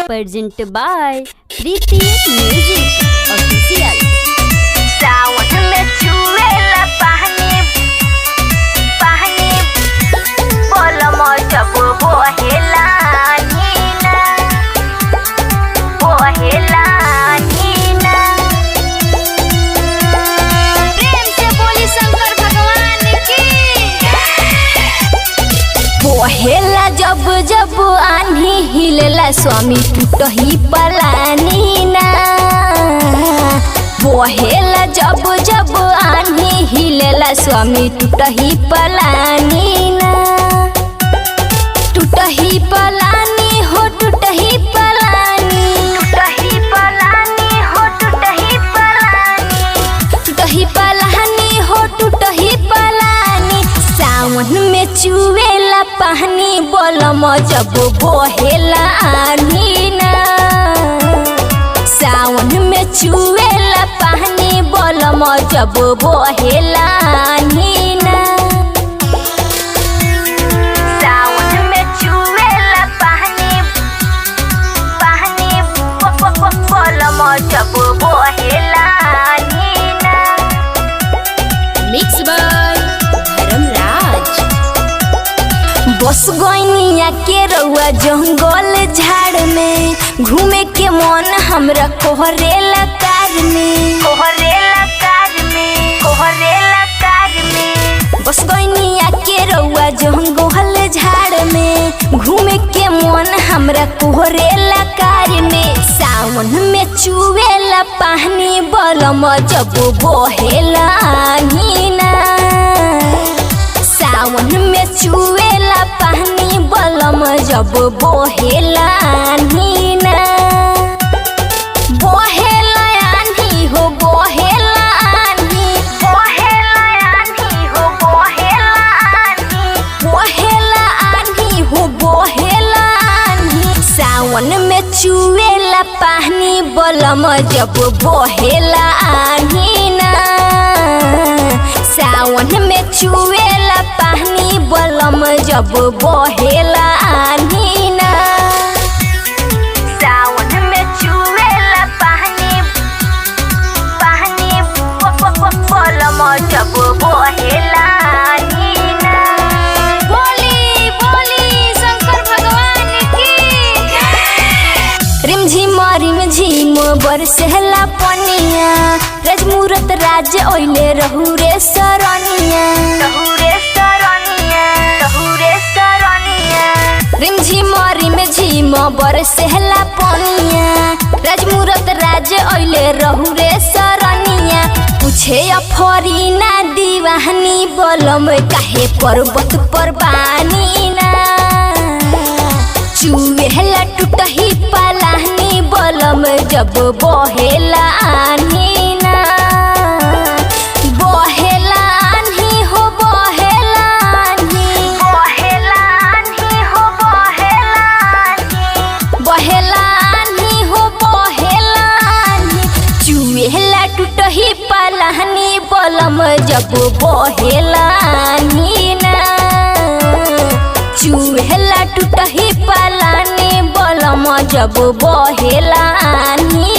Presented by Preeti Music Official। सावन में छुएला पानी पानी बोलम जब बोहेला नीना बोहेला नीना। प्रेम से बोली शंकर भगवान की। बोहेला जब जब आन्ही हिलेला स्वामी टूटही पलानी ना। बोहेला जब जब आन्ही हिलेला स्वामी टूटही पलानी ना। टूटही पलानी हो टूटही पलानी टूटही पलानी हो टूटही पलानी टूटही पलानी हो टूटही पलानी। सावन में चुएला पानी बोलम जब बोहेला आन्ही ना। सावन में चुएला पानी बोलम जब बोहेला आन्ही ना। सावन में छुएला पानी पानी बोलम जब बोहेला नीना। Mixed by Dharmraj. बस गइनिया के रउआ जंगल झाड़ में घूमे के मन हमरा कोहरेला कार में। कोहरेला कार में कोहरेला कार में। बस गइनिया के रउआ जंगल झाड़ में घूमे के मन हमरा कोहरेला कार में। सावन में चुएला पानी बोलम जब बोहेला आन्ही ना। सावन में चुएला पानी बोलम जब बोहेला आन्ही ना। बोहेला आन्ही हो बोहेला आन्ही बोहेला आन्ही हो बोहेला आन्ही बोहेला आन्ही हो बोहेला आन्ही। सावन में चुएला पानी बोलम जब बोहेला आन्ही ना। सावन में चुएला पानी बोलम जब बोहेला आन्ही ना। सावन में छुएला पानी पानी बोलम जब बोहेला नीना। बोली बोली शंकर भगवान की। रिमझिम बरसेला पनिया राजमुरत राज ओइले रहू रे सरनिया। रहूरे सरनिया रहूरे सरनिया। रिमझिम बरसेला पनिया राजमुरत राज ओइले रहू रे सरनिया। पूछे अफरीना दीवानी बोलम काहे पर्वत पर बानी ना। चुएला टूटही पलानी बोलम जब बोहेला आन्ही ना। बोहेला आन्ही हो बोहेला आन्ही बोहेला आन्ही हो बोहेला आन्ही बोहेला आन्ही हो बोहेला आन्ही। चुएला टूटही पलानी बोलम जब बोहेला आन्ही ना। चुएला टूटही पलानी बोलम जब बोहेला आन्ही